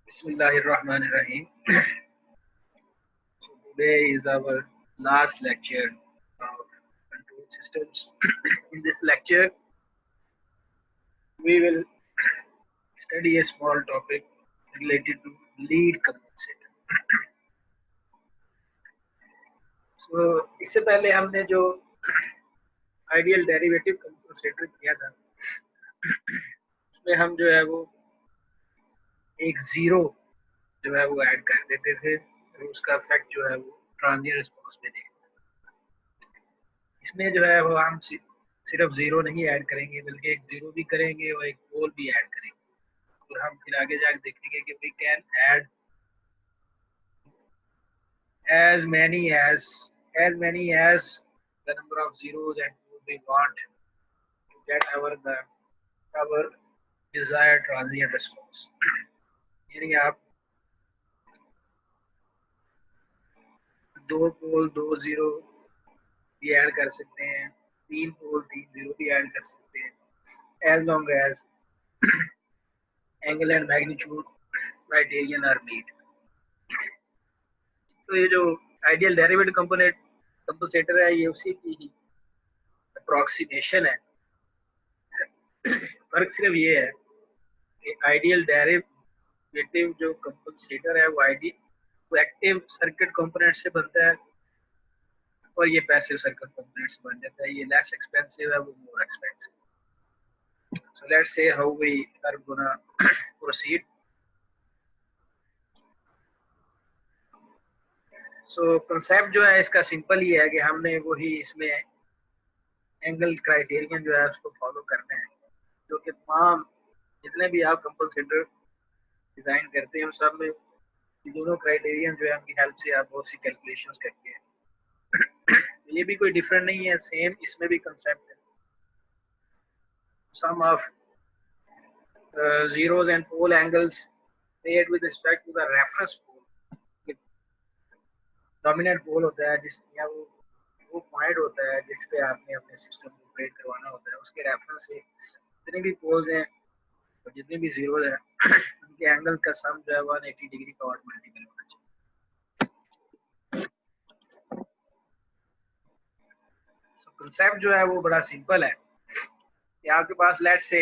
Bismillahirrahmanirrahim. So today is our last lecture of control systems. In this lecture, we will study a small topic related to lead compensator. So इससे पहले हमने जो ideal derivative compensator किया था, उसमें हम जो है वो एक जीरो जो है वो ऐड कर देते थे और उसका इफेक्ट जो है वो ट्रांजिएंट रिस्पांस में देखते थे। इसमें जो है वो हम सिर्फ जीरो नहीं ऐड करेंगे बल्कि एक जीरो भी करेंगे और एक पोल भी ऐड करेंगे। और हम फिर आगे जाकर देखेंगे कि we can add as many as the number of zeros and poles we want to get our desired transient response. यानी आप दो पोल दो जीरो भी ऐड कर सकते हैं, तीन पोल तीन जीरो भी ऐड कर सकते हैं, as long as angle and magnitude criterion are met. तो ये जो आइडियल डेरिवेटिव कंपोनेंट कंपनसेटर है ये उसी की ही अप्रोक्सीमेशन है। फर्क सिर्फ ये है कि आइडियल डेरिवेटिव जो कंपनसेटर है वो एक्टिव सर्किट कंपोनेंट से बनता है और ये पैसिव सर्किट कंपोनेंट से बन जाता है। ये लेस एक्सपेंसिव है, वो more expensive. So let's say how we are gonna proceed. So concept जो है इसका सिंपल ही है कि हमने वही इसमें एंगल क्राइटेरियन जो है उसको फॉलो करना है, जो कि तमाम जितने भी आप कंपनसेटर डिजाइन करते हैं उन सब में दोनों क्राइटेरियन जो है उनकी हेल्प से आप बहुत सी कैलकुलेशंस करते हैं। ये भी कोई डिफरेंट नहीं है, सेम इसमें भी कंसेप्ट है। सम of zeros and pole angles made with respect to the reference pole। Dominant pole होता है जिस या वो पॉइंट होता है जिस पे आपने अपने सिस्टम को ऑपरेट करवाना होता है, उसके रेफरेंस से जितने भी पोल्स हैं और जितने भी जीरोस हैं उनके एंगल का सम जो है 180 डिग्री का और मल्टीपल होना चाहिए। सो कंसेप्ट जो है वो बड़ा सिंपल है कि आपके पास लेट से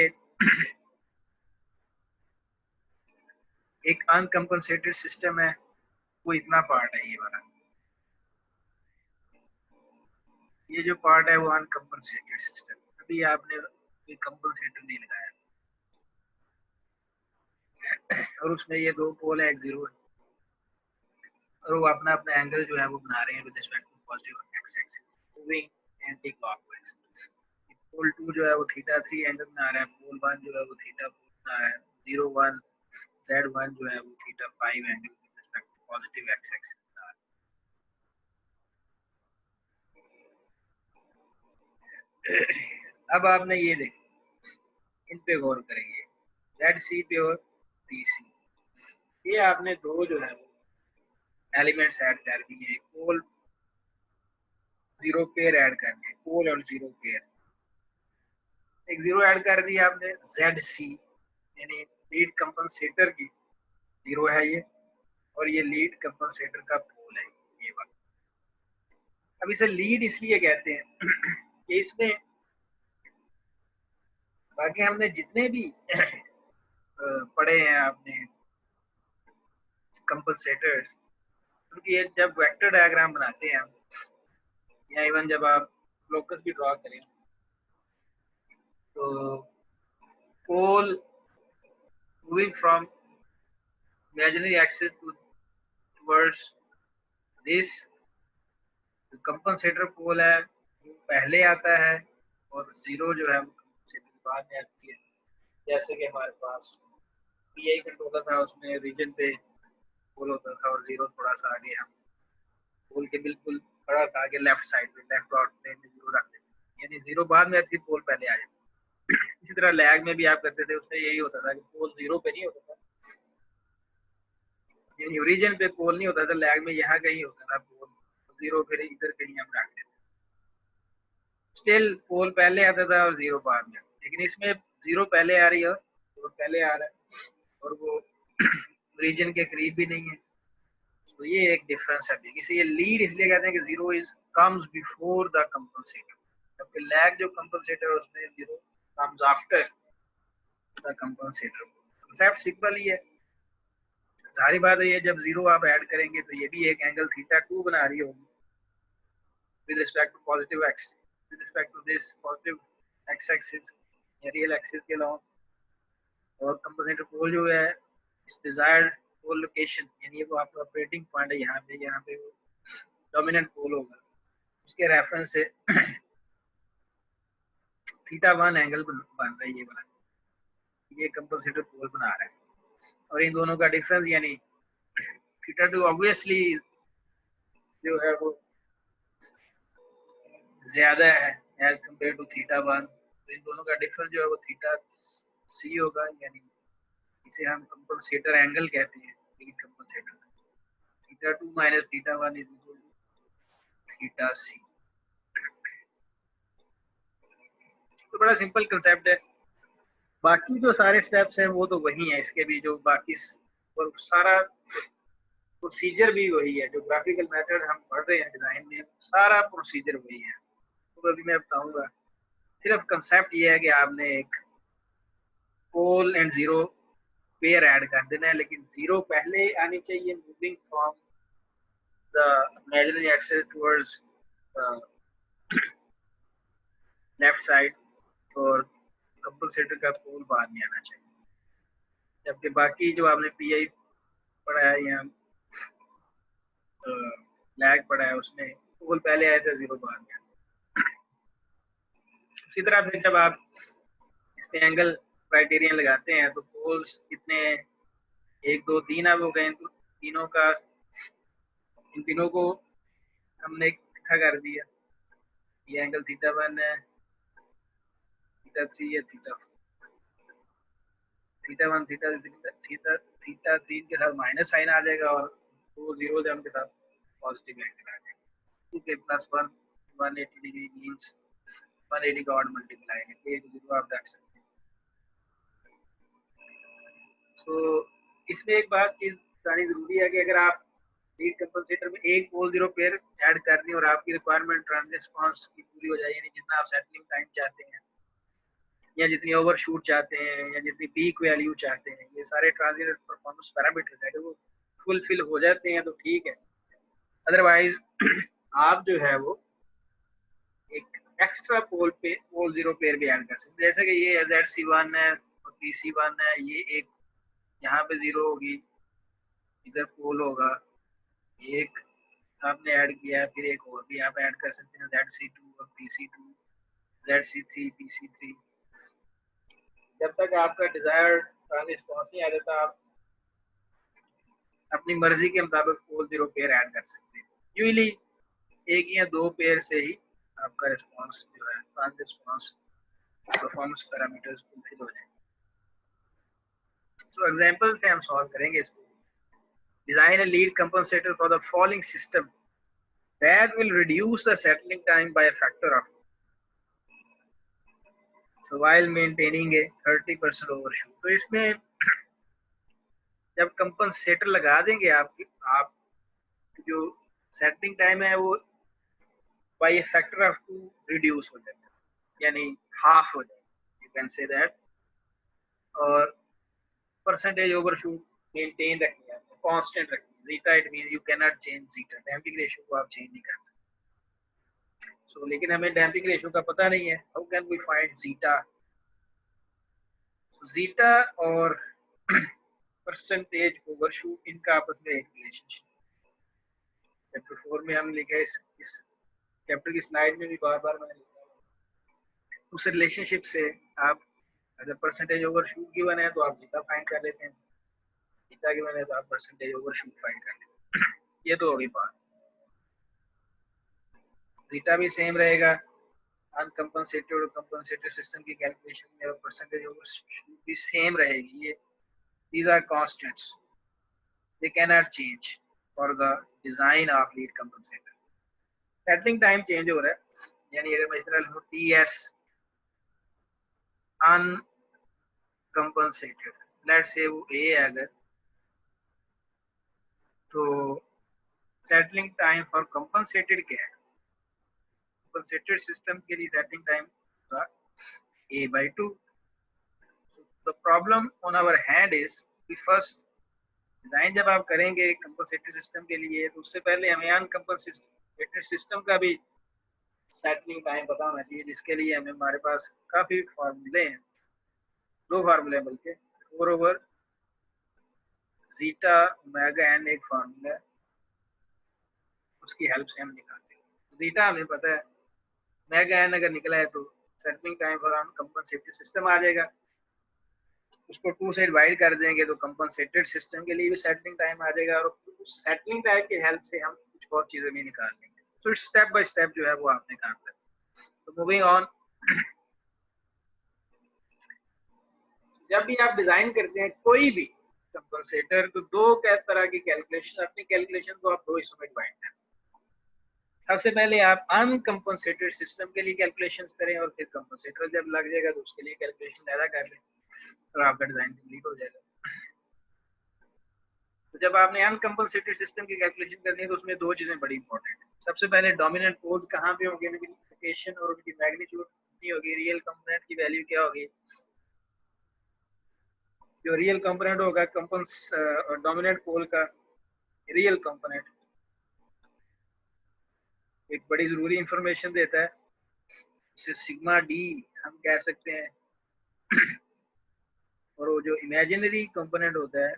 एक अनकंपनसेटेड सिस्टम है, वो इतना पार्ट है, ये वाला ये जो पार्ट है वो अनकंपनसेटेड सिस्टम। अभी आपने कोई कंपनसेटर नहीं लगाया और उसमें ये दो पोल है, एक जीरो है और वो अपना अपना एंगल जो है वो बना रहे हैं with respect to positive x axis moving anti clockwise. Pole 2 जो है वो थीटा 3 एंगल बना रहा है, पोल 1 जो है वो थीटा 4 बना रहा है, 01 Z1 जो है वो theta 5 angle with respect to positive x axis बना रहा है। अब आपने ये देखो, इन पे गौर करेंगे, ZC पे और PC, ये आपने दो जो है वो एलिमेंट्स ऐड कर दिए, पोल जीरो पेयर ऐड करने, पोल और जीरो पेयर। एक जीरो ऐड कर दिया आपने ZC, यानी लीड कंपनसेटर की जीरो है ये, और ये लीड कंपनसेटर का पोल है ये वाला। अब इसे लीड इसलिए कहते हैं कि इसमें बाकी हमने जितने भी पढ़े हैं आपने कंपनसेटर्स, क्योंकि ये जब वेक्टर डायग्राम बनाते हैं हम या इवन जब आप लोकस भी ड्रॉ करें तो pole moving from imaginary axis towards this compensator pole है वो पहले आता है और जीरो जो है वो कंपनसेटर बाद में आती है। जैसे कि हमारे पास PI कंट्रोलर था, उसमें रीजन पे पोल होता था और जीरो थोड़ा सा आगे, हम पोल के बिल्कुल थोड़ा सा आगे लेफ्ट साइड पे लेफ्ट आउट प्लेन में जीरो रख देते, यानी जीरो बाद में आती, पोल पहले आ जाती। इसी तरह लैग में भी आप करते थे, उसमें यही होता था कि पोल जीरो पे नहीं होता था, यानी ओरिजिन पे पोल नहीं होता था, लैग में यहाँ कहीं होता था पोल, जीरो फिर इधर कहीं हम रख देते। स्टिल पोल पहले आता था और जीरो बाद में, लेकिन इसमें जीरो पहले आ रही है और पहले आ रहा है और वो रीजन के करीब भी नहीं है। तो ये एक डिफरेंस है। इसे ये लीड इसलिए कहते हैं कि zero is comes before the compensator, जबकि लैग जो कंपनसेटर है उसमें zero comes after the compensator. Concept simple ही है। सारी बात है, जब जीरो आप ऐड करेंगे तो ये भी एक एंगल थीटा 2 बना रही होगी with respect to positive x, with respect to this positive x axis या रियल एक्सिस के अलावा। और कंपनसेटर पोल जो है इस डिजायर्ड पोल लोकेशन, यानी वो आपका ऑपरेटिंग पॉइंट है यहाँ पे वो डोमिनेंट पोल होगा, उसके रेफरेंस से थीटा 1 एंगल बन रहा है ये वाला, ये कंपनसेटर पोल बना रहा है। और इन दोनों का डिफरेंस यानी थीटा 2 ऑब्वियसली जो है वो ज्यादा है एज कम्पेयर टू थीटा 1। तो इन दोनों का डिफरेंस जो है वो थीटा सी होगा, यानी इसे हम कंपनसेटर एंगल कहते हैं। लेकिन compensator theta 2 minus theta 1 is equal to theta C. तो बड़ा सिंपल कंसेप्ट है। बाकी जो सारे स्टेप्स हैं वो तो वही है, इसके भी जो बाकी और सारा प्रोसीजर भी वही है। जो ग्राफिकल मेथड हम पढ़ रहे हैं डिजाइन में, सारा प्रोसीजर वही है। तो अभी मैं बताऊंगा, सिर्फ कंसेप्ट ये है कि आपने एक pole and zero pair add कर देना है, लेकिन जीरो पहले आनी चाहिए moving from the imaginary axis towards left side, और कंपनसेटर का पोल बाद में आना चाहिए। जबकि बाकी जो आपने पीआई पढ़ा है या लैग पढ़ा है उसमें पोल पहले आया था, जीरो बाद में। उसी तरह फिर जब आप इसमें एंगल क्राइटेरियन लगाते हैं तो पोल्स कितने, 1 2 3 अब हो गए, तो तीनों का, इन तीनों को हमने इकट्ठा कर दिया। ये एंगल थीटा 1 है, थीटा 3 है, थीटा 1 थीटा थीटा थीटा 3 के साथ माइनस साइन आ जाएगा, और 2 जीरो के साथ पॉजिटिव एंगल आ जाएगा। ठीक है, प्लस 1 180 डिग्री मींस 180 का ऑड मल्टीप्लाई है, एक जीरो आप रख सकते हैं। तो इसमें एक बात चीज बतानी जरूरी है कि अगर आप लीड कंपनसेटर में एक पोल जीरो पेयर ऐड करनी और आपकी रिक्वायरमेंट ट्रांजिट रिस्पांस की पूरी हो जाए, यानी जितना आप सेटलिंग टाइम चाहते हैं या जितनी ओवरशूट चाहते हैं या जितनी पीक वैल्यू चाहते हैं, ये सारे ट्रांजिट परफॉर्मेंस पैरामीटर है, वो फुलफिल हो जाते हैं तो ठीक है। अदरवाइज आप जो है वो एक एक्स्ट्रा पोल जीरो पेयर भी ऐड कर सकते हैं। जैसे कि ये ZC1 है और PC1 है, ये एक यहाँ पे जीरो होगी, इधर पोल होगा, एक आपने ऐड किया है, फिर एक और भी आप ऐड कर सकते हैं ZC2 और PC2, ZC3 PC3। जब तक आपका डिजायर्ड रिस्पॉन्स नहीं आ जाता, आप अपनी मर्जी के मुताबिक पोल जीरो पेयर ऐड कर सकते हैं। यूजली एक या दो पेयर से ही आपका रिस्पॉन्स जो है transit response performance parameters fulfil हो जाए। तो एग्जांपल से हम सॉल्व करेंगे इसको। Design a lead compensator for the following system that will reduce the settling time by a factor of, so while maintaining a 30% overshoot। तो इसमें जब कंपनसेटर लगा देंगे आप जो सेटलिंग टाइम है वो by a factor of 2 reduce हो जाएगा, यानी हाफ हो जाएगा, यू कैन से दैट। और परसेंटेज ओवरशूट मेंटेन रखनी है, कांस्टेंट रखनी है। Zeta it means you can not change zeta, damping ratio को आप चेंज नहीं कर सकते। सो लेकिन हमें डैम्पिंग रेशियो का पता नहीं है, how can we find zeta? Zeta और परसेंटेज ओवरशूट, इनका आपस में एक रिलेशनशिप, चैप्टर 4 में हम लिखा है, इस चैप्टर की स्लाइड में भी बार बार मैंने लिखा है। उस रिलेशनशिप से आप अगर परसेंटेज ओवरशूट गिवन है तो आप जीटा फाइंड कर लेते हैं, जीटा गिवन है तो आप परसेंटेज ओवरशूट फाइंड कर लेते हैं। ये तो होगी बात। जीटा भी सेम रहेगा अनकंपनसेटेड और कंपनसेटेड सिस्टम की कैलकुलेशन में, और परसेंटेज ओवरशूट भी सेम रहेगी। ये these are constants, they cannot change for the design of lead compensator। settling time change हो रहा है, यानी अगर मैं इस तरह लिखूं TS uncompensated, let's say वो A है अगर, तो सेटलिंग टाइम फॉर कंपनसेटेड क्या है? कंपनसेटेड सिस्टम के लिए सेटलिंग टाइम होगा a/2. The problem on our hand is first design जब आप करेंगे कंपनसेटेड सिस्टम के लिए तो उससे पहले हमें अनकंपनसेटेड सिस्टम का भी सेटलिंग टाइम पता होना चाहिए, जिसके लिए हमें हमारे पास काफी फार्मूले हैं, दो फार्मूले हैं बल्कि। 4/, जीटा ओमेगा एन एक फार्मूला है, उसकी हेल्प से हम निकालते हैं। जीटा हमें पता है, ओमेगा एन अगर निकला है तो सेटलिंग टाइम फॉर अनकंपनसेटेड सिस्टम आ जाएगा। उसको 2 से डिवाइड कर देंगे तो कंपनसेटेड सिस्टम के लिए भी सेटलिंग टाइम आ जाएगा, और उस सेटलिंग टाइम की हेल्प से हम कुछ और चीजें भी निकाल लेंगे। तो स्टेप बाय स्टेप जो है वो आपने काम करना। तो मूविंग ऑन, जब भी आप डिजाइन करते हैं कोई भी कंपनसेटर तो दो तरह की कैलकुलेशन, अपनी कैलकुलेशन को आप दो हिस्सों में डिवाइड करें। सबसे पहले आप अनकंपनसेटेड सिस्टम के लिए कैलकुलेशन करें और फिर कंपनसेटर जब लग जाएगा तो उसके लिए कैलकुलेशन ज्यादा कर लें और आपका डिजाइन कंप्लीट हो जाएगा। तो जब आपने अनकंपनसेटेड सिस्टम की कैलकुलेशन करनी है तो उसमें दो चीजें बड़ी इंपॉर्टेंट है। सबसे पहले डोमिनेंट पोल्स कहाँ पे होंगे, उनकी लोकेशन और उनकी मैग्नीट्यूड कितनी होगी, रियल कंपोनेंट की वैल्यू क्या होगी। जो रियल कंपोनेंट होगा डोमिनेंट पोल का रियल कंपोनेंट एक बड़ी जरूरी इंफॉर्मेशन देता है, जिसे सिग्मा डी हम कह सकते हैं। और वो जो इमेजिनरी कंपोनेंट होता है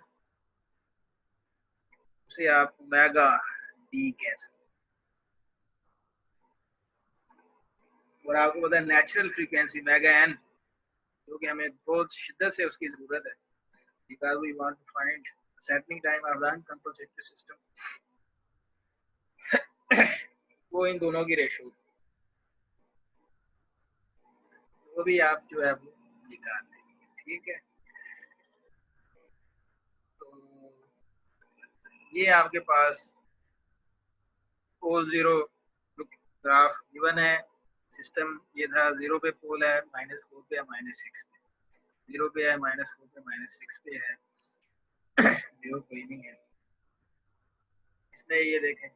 उसे आप ओमेगा डी कह सकते हैं। और आपको पता है नेचुरल फ्रीक्वेंसी ओमेगा एन, जो कि हमें बहुत शिद्दत से उसकी जरूरत है because we want to find settling time of the uncompensated system. वो इन दोनों की रेशो, वो भी आप जो है वो निकाल देंगे, ठीक है। तो ये आपके पास पोल जीरो ग्राफ गिवन है, सिस्टम ये था, 0 पे पोल है, -4 पे है, -6 पे, 0 पे है, -4 पे, -6 पे है, 0 कोई नहीं है। इसलिए ये देखें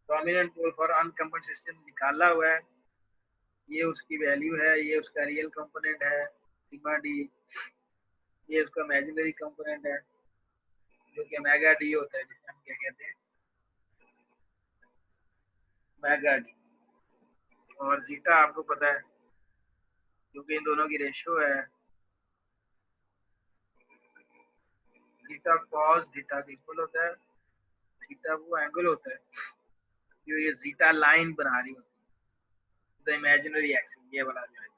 डोमिनेंट पोल फॉर अनकंपेंसेटेड सिस्टम निकाला हुआ है, ये उसकी वैल्यू है, ये उसका रियल कंपोनेंट है सिग्मा डी, ये उसका इमेजिनरी कंपोनेंट है जो कि ओमेगा डी होता है, जिसे हम क्या कहते हैं ओमेगा डी। और जीटा आपको पता है जो कि इन दोनों की रेशियो है, जीटा कॉस जीटा के इक्वल होता है। जीटा वो एंगल होता है जो ये जीटा लाइन बना रही होती है, द इमेजिनरी एक्सिस, ये वाला जो है।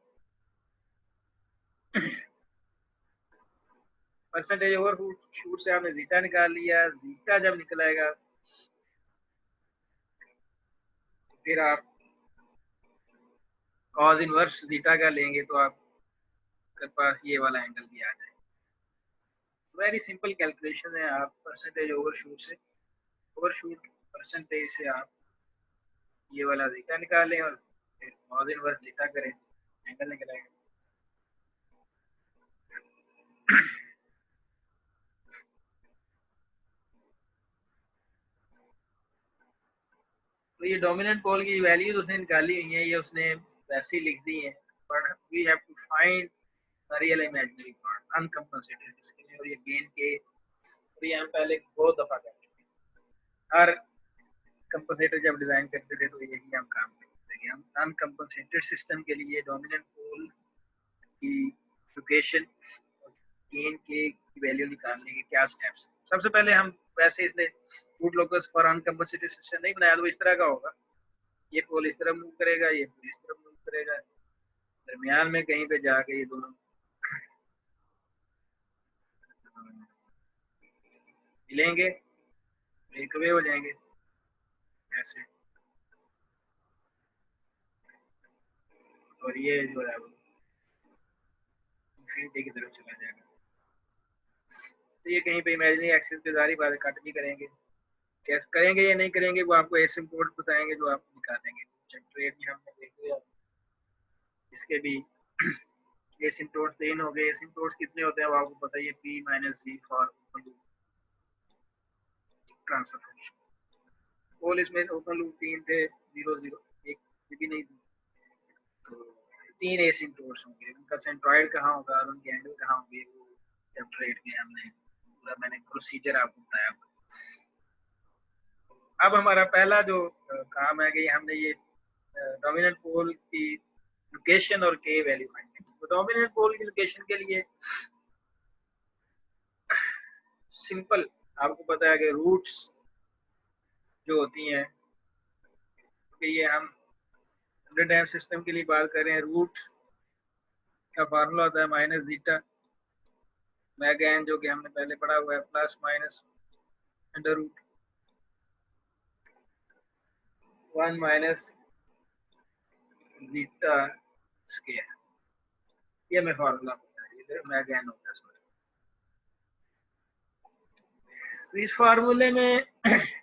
परसेंटेज ओवर शूट से आपने जीटा निकाल लिया, जीटा जब निकलेगा फिर आप कॉस इनवर्स जीटा का लेंगे तो आपके पास ये वाला एंगल भी आ जाएगा। वेरी सिंपल कैलकुलेशन है, आप परसेंटेज ओवरशूट से, ओवरशूट परसेंटेज से आप ये वाला जीटा निकालें और फिर कॉस इनवर्स जीटा करें, एंगल निकल आएगा। तो ये डोमिनेंट पोल की वैल्यूज उसने निकाली हुई है, ये उसने वैसे ही लिख दी है, but we have to find the real imaginary part uncompensated, इसके लिए। और ये गेन के और ये हम पहले बहुत दफा कर चुके हैं, हर कंपनसेटर जब डिजाइन करते थे तो यही हम काम करते थे। हम अनकंपनसेटेड सिस्टम के लिए डोमिनेंट पोल की लोकेशन और गेन के की वैल्यू निकालने के क्या स्टेप्स। सबसे पहले हम वैसे इसने रूट लोकस फॉर अनकंपनसेटेड सिस्टम नहीं बनाया, तो इस तरह का होगा, ये पोल इस तरह मूव करेगा, ये पोल इस तरह मूव करेगा, दरमियान में कहीं पे जाके ये दोनों मिलेंगे, ब्रेक अवे हो जाएंगे ऐसे, और ये जो है वो इंफिनिटी की तरफ चला जाएगा। तो ये कहीं पे इमेजिनरी एक्सिस पे जारी बात कट भी करेंगे, कैसे करेंगे या नहीं करेंगे वो आपको एसिम्पोट बताएंगे जो आप निकालेंगे। ट्रेड में हमने देख लिया, इसके भी एसिम्पोट 3 हो गए। एसिम्पोट कितने होते हैं वो आपको पता ही है, P - Z for transfer function. Pole इसमें ओपन लूप 3 थे, 0 0 एक भी नहीं थी, तो 3 एसिम्प्टोट्स होंगे, उनका सेंट्रॉइड कहाँ होगा और उनके एंगल कहाँ होंगे, वो चैप्टर 8 में हमने पूरा मैंने प्रोसीजर आपको बताया। अब हमारा पहला जो काम है कि हमने ये डोमिनेंट पोल की लोकेशन और के वैल्यू फाइंड करनी। तो डोमिनेंट पोल की लोकेशन के लिए सिंपल आपको पता है कि रूट्स जो होती हैं, कि ये हम डैम सिस्टम के लिए बात कर रहे हैं, रूट का फार्मूला होता है माइनस जीटा मैग एन, जो कि हमने पहले पढ़ा हुआ है, plus minus under root 1 minus zeta square, ये हमें फार्मूला होता है, इधर मैग एन होता है। तो इस फार्मूले में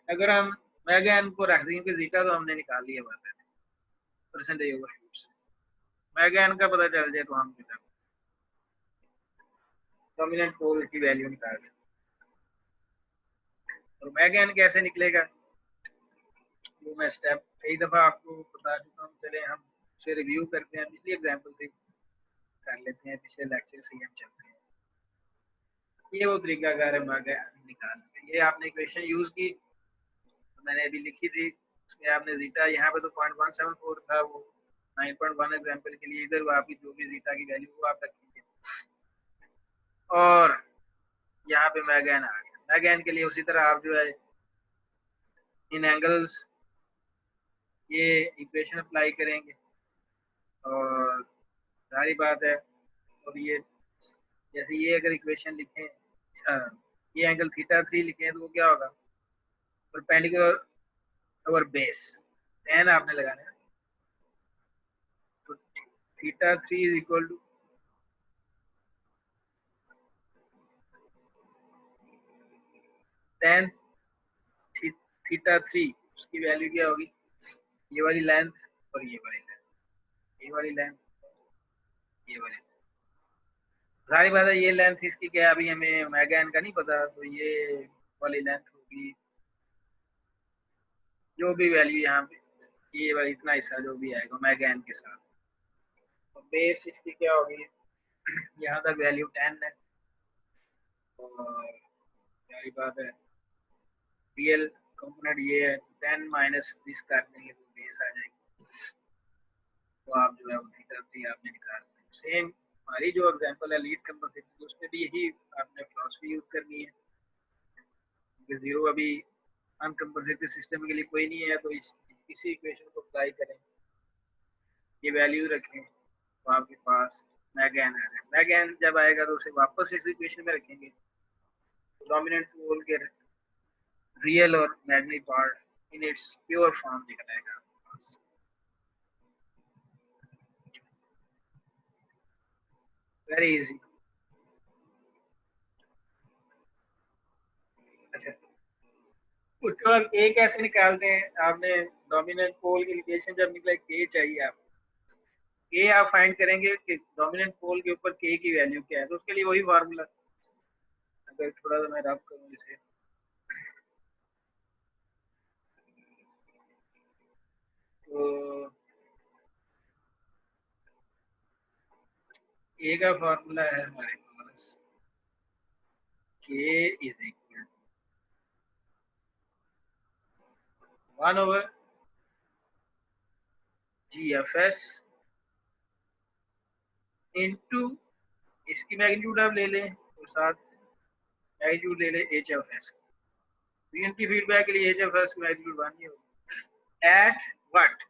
अगर हम मैग एन को रख देंगे, जीटा तो हमने निकाल लिया बात है परसेंटेज ओवर शूट से, मैग एन का पता चल जाए तो हम डोमिनेंट पोल की वैल्यू निकाल सकते। और मैग एन कैसे निकलेगा वो मैं स्टेप कई दफा आपको बता चुका हूँ, चले हम उसे रिव्यू करते हैं, पिछली एग्जाम्पल से कर लेते हैं, पिछले लेक्चर से हम चलते हैं। ये वो तरीका कार है मैग एन निकालने। ये आपने इक्वेशन यूज की, मैंने अभी लिखी थी, उसमें आपने जीटा यहाँ पे तो 0.174 था, वो 9.1 एग्जाम्पल के लिए, इधर आपकी जो भी जीटा की वैल्यू वो आप रखेंगे, और यहाँ पे मैग एन आ गया। मैग एन के लिए उसी तरह आप जो है इन एंगल्स ये इक्वेशन अप्लाई करेंगे, और सारी बात है। और ये जैसे ये अगर इक्वेशन लिखें, ये एंगल थीटा 3 लिखें तो वो क्या होगा, परपेंडिकुलर ओवर बेस, tan आपने लगाना है, तो theta 3 is equal to tan theta 3, उसकी वैल्यू क्या होगी, ये वाली लेंथ और ये वाली लेंथ, ये वाली लेंथ, ये वाली, सारी बात है। ये लेंथ इसकी क्या है, अभी हमें मैग एन का नहीं पता, तो ये वाली लेंथ होगी जो भी वैल्यू यहाँ पे, ये वाली इतना हिस्सा जो भी आएगा मैग एन के साथ, तो बेस इसकी क्या होगी, यहाँ तक वैल्यू 10 है, और सारी बात है रियल कंपोनेंट ये है, 10 माइनस दिस कर देंगे तो बेस आ जाएगी, तो आप जो है वो थीटा 3 आपने निकाल दें। सेम हमारी जो एग्जांपल है लीड कंपनसेशन, उसमें भी यही आपने फिलॉसफी यूज करनी है, क्योंकि जीरो अभी अनकंपनसेटेड सिस्टम के लिए कोई नहीं है, तो इसी इक्वेशन को अप्लाई करें, ये वैल्यू रखें, तो आपके पास मैग एन आ जाए। मैग एन जब आएगा तो उसे वापस इस इक्वेशन में रखेंगे, तो डोमिनेंट पोल के रियल और imaginary part in its pure form निकल आएगा। Very easy. अच्छा, उसके बाद के कैसे निकालते हैं, आपने डोमिनेंट पोल की लोकेशन जब निकले के चाहिए, आप के आप फाइंड करेंगे कि डोमिनेंट पोल के ऊपर के की वैल्यू क्या है, तो उसके लिए वही फार्मूला, अगर थोड़ा सा मैं रब करूँ इसे, तो ए का फार्मूला है हमारे पास K is equal 1 over G F S into, इसकी मैग्नीट्यूड आप ले लें और साथ मैग्नीट्यूड ले लें एच एफ एस, इनकी फीडबैक के लिए एच एफ एस की मैग्नीट्यूड 1 ही होगी, एट व्हाट,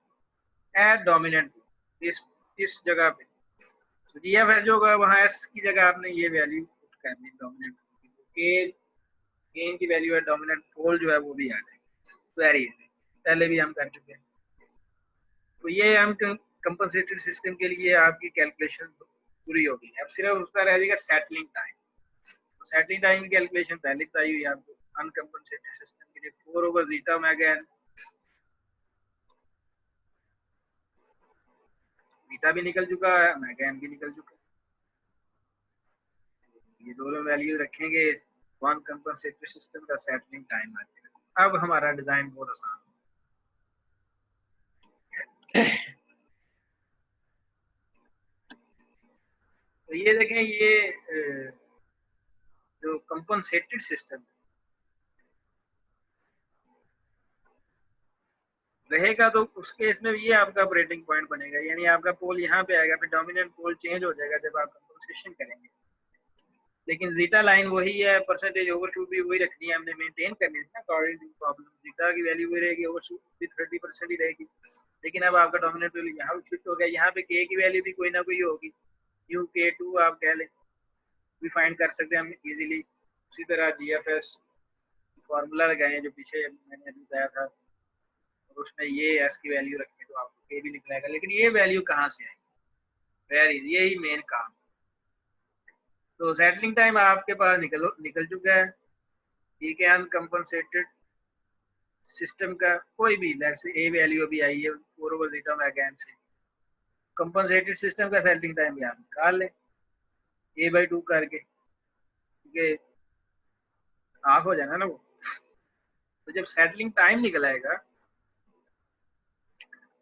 एट डोमिनेंट, इस जगह पे, तो जी एफ एस जो होगा वहाँ एस की जगह आपने ये वैल्यू पुट करनी डोमिनेंट के, गेन की वैल्यू है, डोमिनेंट पोल जो है वो भी आ जाएगी, वेरी इजी, पहले भी हम कर चुके हैं। तो ये हम कंपनसेटेड सिस्टम के लिए आपकी कैलकुलेशन पूरी होगी, अब सिर्फ उसका रह जाएगा सेटलिंग टाइम। तो सेटलिंग टाइम की कैलकुलेशन पहले बताई हुई आपको, अनकंपनसेटेड सिस्टम के लिए 4 ओवर जीटा मैग एन, बीटा भी निकल चुका है, मैग एन भी निकल चुका है, ये दोनों वैल्यू रखेंगे, वन कंपनसेटेड सिस्टम का सेटलिंग टाइम आ जाएगा। अब हमारा डिजाइन बहुत आसान है। तो ये देखें, ये जो कंपनसेटेड सिस्टम रहेगा तो उस केस में ये आपका ऑपरेटिंग पॉइंट बनेगा, यानी आपका पोल यहाँ पे आएगा, फिर डोमिनेंट पोल चेंज हो जाएगा जब आप कंपनसेशन करेंगे। लेकिन जीटा लाइन वही है, परसेंटेज ओवरशूट भी वही रखनी है, हमने मेंटेन करनी है ना अकॉर्डिंग टू प्रॉब्लम। जीटा की वैल्यू वही रहेगी, ओवरशूट भी 30% ही रहेगी। लेकिन अब आपका डोमिनेंट पोल यहाँ शिफ्ट हो गया, यहाँ पे के की वैल्यू भी कोई ना कोई होगी, यू के टू आप कह लें, भी फाइंड कर सकते हैं हम इजीली। उसी तरह जीएफएस फॉर्मूला लगाए जो पीछे मैंने अभी बताया था, और उसमें ये एस की वैल्यू रखें तो आपको के भी निकलेगा। लेकिन ये वैल्यू कहाँ से आएगी, वेरी, यही मेन काम। तो सेटलिंग टाइम आपके पास निकल चुका है, ठीक है। अनकंपनसेटेड सिस्टम का कोई भी लेट्स से ए वैल्यू अभी आई है 4 ओवर जीटा मैगन से, कंपनसेटेड सिस्टम का सेटलिंग टाइम भी आप निकाल लें a/2 करके, क्योंकि ऑफ हो जाना ना वो। तो जब सेटलिंग टाइम निकल आएगा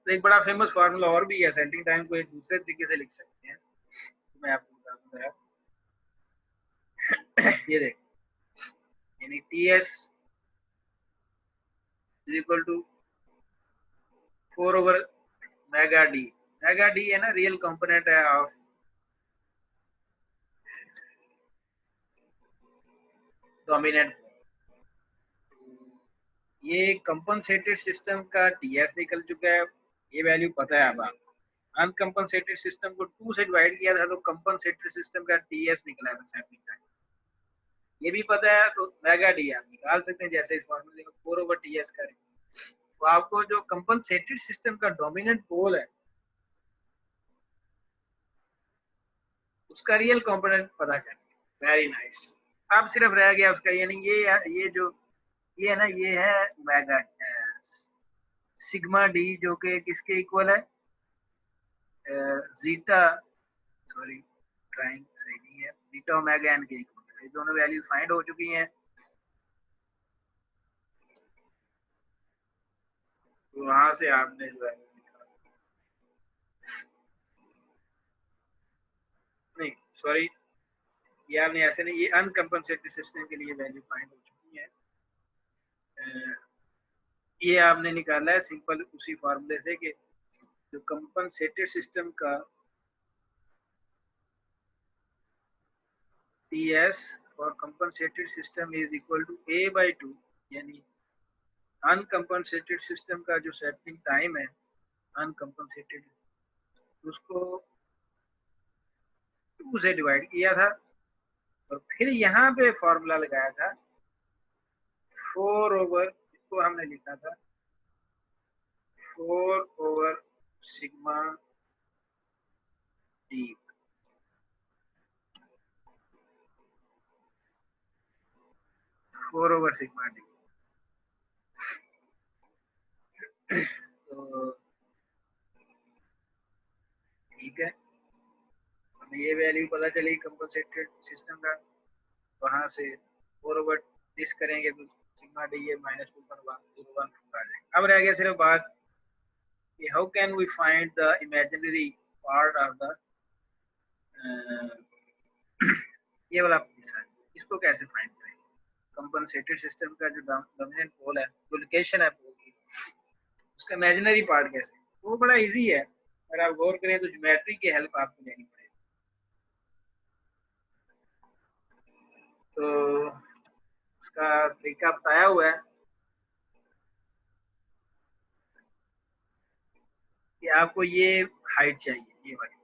तो एक बड़ा फेमस फार्मूला और भी है, सेटलिंग टाइम को एक दूसरे तरीके से लिख सकते हैं, तो मैं आपको बता दूंगा। ये देख, यानी TS is equal to 4 over omega D. Omega D है ना, रियल कंपोनेंट है ऑफ डोमिनेंट। ये कंपनसेटेड सिस्टम का TS निकल चुका है, ये वैल्यू पता है अब आपको। अनकंपनसेटेड सिस्टम को 2 से डिवाइड किया था तो कंपनसेटेड सिस्टम का TS निकला था सेटलिंग टाइम, ये भी पता है। तो मेगा डी आप निकाल सकते हैं, जैसे इस फॉर्मूले में 4 ओवर TS करें तो आपको जो कंपनसेटेड सिस्टम का डोमिनेंट पोल है उसका रियल कंपोनेंट पता चले। Very nice. अब सिर्फ रह गया उसका, यानी ये जो ये है ना, ये है ओमेगा सिग्मा डी, जो कि किसके इक्वल है, जीटा, सॉरी ट्राइंग सही नहीं है, जीटा ओमेगा एन के इक्वल है। ये दोनों वैल्यू फाइंड हो चुकी हैं, तो वहां से आपने जो है नहीं, सॉरी, ये आपने ऐसे नहीं, ये अनकंपनसेटेड सिस्टम के लिए वैल्यू फाइंड हो चुकी है। ये आपने निकाला है सिंपल उसी फॉर्मूले से कि जो कंपनसेटेड सिस्टम का TS और compensated system is equal to A/2, यानी अनकंपनसेटेड सिस्टम का जो सेटलिंग टाइम है अनकंपनसेटेड, उसको 2 से डिवाइड किया था और फिर यहाँ पे फॉर्मूला लगाया था 4 ओवर, इसको हमने लिखा था 4 over sigma D, 4 over sigma D. तो ठीक है, हमें ये वैल्यू पता चली कंपनसेटेड सिस्टम का, वहां से 4 ओवर दिस करेंगे तो सिग्मा डी ये -2.101 आ जाएगा। अब रह गया सिर्फ बात कि how can we find the imaginary part of the ये वाला हिस्सा, इसको कैसे फाइंड करेंगे। कंपनसेटेड सिस्टम का जो डोमिनेंट पोल है, जो लोकेशन है पोल की, उसका इमेजिनरी पार्ट कैसे, वो बड़ा इजी है। अगर आप गौर करें तो ज्योमेट्री की हेल्प आपको लेनी पड़ेगी। तो उसका तरीका बताया हुआ है कि आपको ये हाइट चाहिए, ये वाली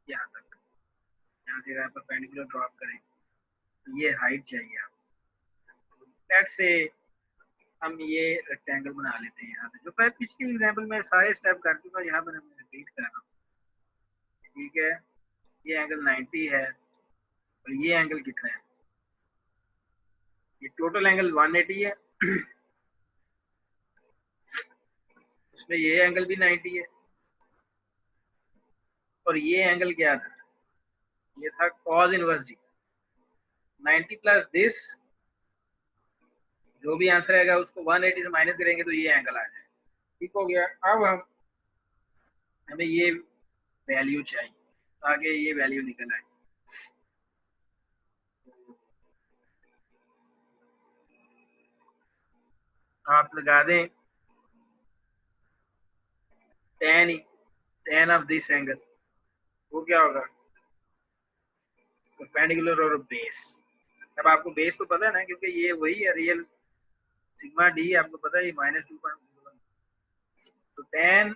यहाँ तक, यहाँ से अगर परपेंडिकुलर ड्रॉप करें तो ये हाइट चाहिए आपको। लेट्स से हम ये रेक्टेंगल बना लेते हैं यहाँ पे, जो मैं पिछली एग्जाम्पल में सारे स्टेप कर चुका हूँ, यहाँ पर मैं रिपीट कर रहा हूँ। ठीक है, ये एंगल 90 है और ये एंगल कितना है, ये टोटल एंगल 180 है, उसमें ये एंगल भी 90 है और ये एंगल क्या था, ये था cos inverse G, 90 plus this जो भी आंसर आएगा उसको 180 से माइनस करेंगे तो ये एंगल आ जाएगा। ठीक हो गया। अब हमें ये वैल्यू चाहिए ताकि ये वैल्यू निकल आए। आप लगा दें tan ऑफ दिस एंगल, वो क्या होगा, परपेंडिकुलर और बेस। अब आपको बेस तो पता है ना, क्योंकि ये वही है रियल सिग्मा डी, आपको पता है ये -2.1। तो tan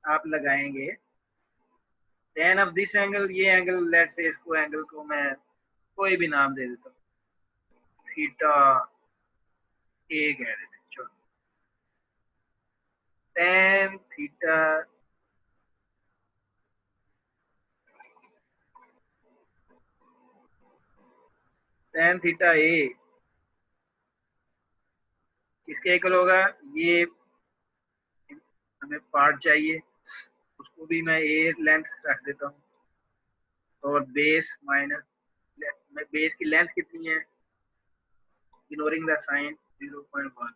आप लगाएंगे tan ऑफ दिस एंगल, ये एंगल लेट से इसको एंगल को मैं कोई भी नाम दे देता हूँ, थीटा ए कह देते हैं। चलो tan थीटा ए किसके इक्वल होगा, ये हमें पार्ट चाहिए, उसको भी मैं ए लेंथ रख देता हूँ, और बेस माइनस बेस की लेंथ कितनी है, इग्नोरिंग द साइन 0.1।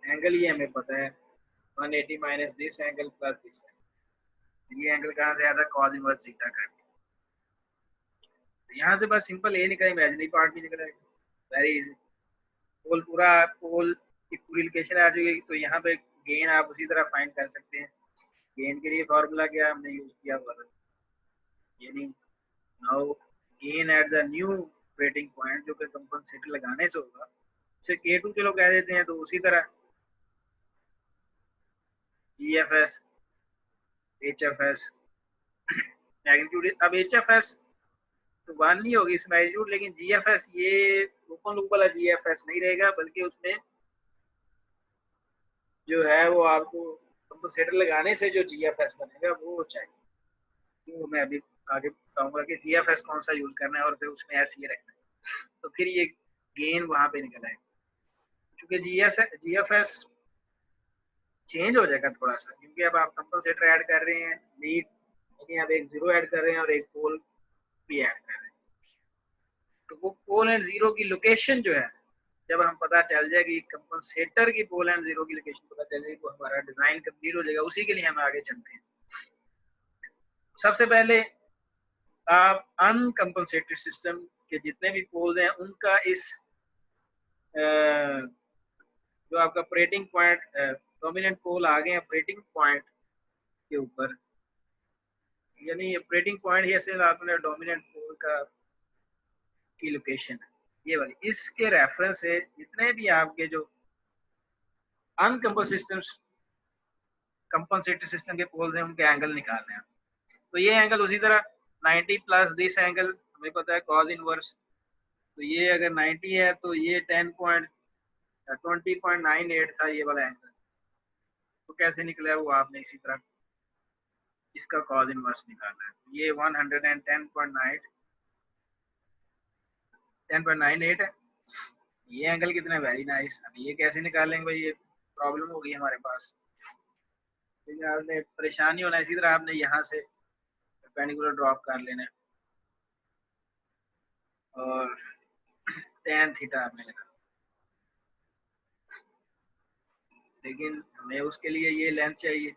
एंगल ये हमें पता है 180 minus this angle plus this angle. ये एंगल कहाँ से आता है, cos इनवर्स थीटा का। तो यहाँ से बस सिंपल ए निकला, इमेजिनरी पार्ट भी निकला है, वेरी इजी। पोल की पूरी लोकेशन आ जाएगी। तो यहाँ पे गेन आप उसी तरह फाइंड कर सकते हैं। गेन के लिए फॉर्मूला क्या हमने यूज किया हुआ था, यानी now gain at the new operating point, जो कि कंपनसेटर लगाने से होगा, उसे K2 चलो कह देते हैं। तो उसी तरह GFS HFS मैग्नीट्यूड, अब HFS तो 1 नहीं होगी इस मैग्नीट्यूड, लेकिन GFS ये ओपन लूप वाला GFS नहीं रहेगा, बल्कि उसमें जो है वो आपको कंपनसेटर लगाने से जो GFS बनेगा वो चाहिए। तो मैं अभी आगे बताऊंगा कि GFS कौन सा यूज करना है और फिर उसमें ऐसे ये रखना है, तो फिर ये गेन वहां पे निकल आएगा। क्योंकि GFS चेंज हो जाएगा थोड़ा सा, क्योंकि अब आप कंपनसेटर ऐड कर रहे हैं लीड, यानी आप एक जीरो ऐड कर रहे हैं और एक पोल भी ऐड कर रहे हैं। तो वो पोल एंड जीरो की लोकेशन जो है, जब हम पता चल जाएगी कंपनसेटर की पोल एंड जीरो की लोकेशन पता चल जाएगी, तो हमारा डिजाइन कंप्लीट हो जाएगा। उसी के लिए हम आगे चलते हैं। सबसे पहले आप अनकंपनसेटेड सिस्टम के जितने भी पोल्स हैं उनका इस जो आपका ऑपरेटिंग पॉइंट डोमिनेंट पोल आ गए ऑपरेटिंग पॉइंट के ऊपर, यानी ऑपरेटिंग पॉइंट ही ऐसे आपने डोमिनेंट पोल का की लोकेशन है ये वाली, इसके रेफरेंस से जितने भी आपके जो कंपनसेटेड सिस्टम के पोल्स हैं उनके एंगल निकालने हैं। तो ये एंगल उसी तरह 90 प्लस दिस एंगल हमें पता है cos इनवर्स, तो ये अगर 90 है तो ये 20.98 था ये वाला एंगल। तो कैसे निकला वो आपने इसी तरह इसका cos इनवर्स निकालना है। ये 10.98 है। ये एंगल कितना वेरी नाइस। अब ये कैसे निकालेंगे भाई, ये प्रॉब्लम होगी हमारे पास, क्योंकि आपने परेशानी होना, इसी तरह आपने यहाँ से परपेंडिकुलर ड्रॉप कर लेना है और tan थीटा आपने लगा, लेकिन हमें उसके लिए ये लेंथ चाहिए।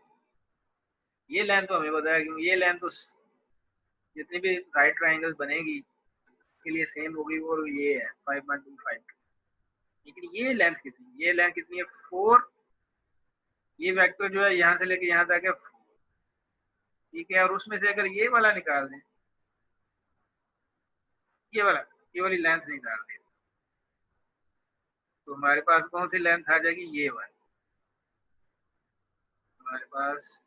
ये लेंथ तो हमें पता है, क्योंकि ये लेंथ तो जितनी भी राइट ट्राइंगल्स बनेगी के लिए सेम होगी, वो ये है 5.25। लेकिन ये लेंथ कितनी, ये लेंथ कितनी है 4। ये वेक्टर जो है यहाँ से लेके यहाँ तक है 4, ठीक है। और उसमें से अगर ये वाला निकाल दें, ये वाला, ये वाली लेंथ निकाल दें, तो हमारे पास कौन सी लेंथ आ जाएगी, ये वाली। हमारे पास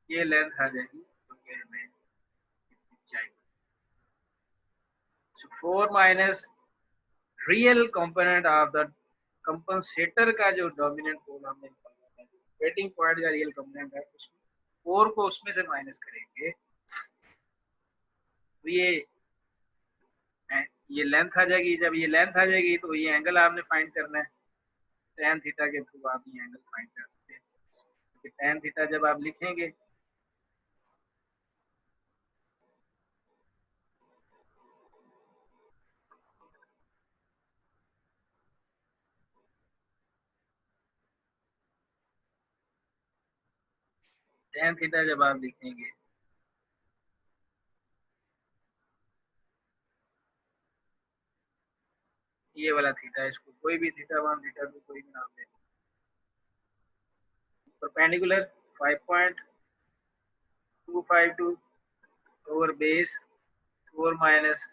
ये लेंथ आ जाएगी, तो ये हमें चाहिए। So 4 minus real component of the compensator का जो डोमिनेंट पोल हमने निकाला है, ऑपरेटिंग पॉइंट का रियल कंपोनेंट है, उसमें 4 को उसमें से माइनस करेंगे तो ये लेंथ आ जाएगी। जब ये लेंथ आ जाएगी तो ये एंगल आपने फाइंड करना है, tan थीटा के थ्रू आप ये एंगल फाइंड कर सकते हैं। तो tan थीटा जब आप लिखेंगे tan थीटा जब आप लिखेंगे ये वाला थीटा, इसको कोई भी थीटा 1 थीटा 2 कोई भी नाम दे, perpendicular 5.252 over base 4 minus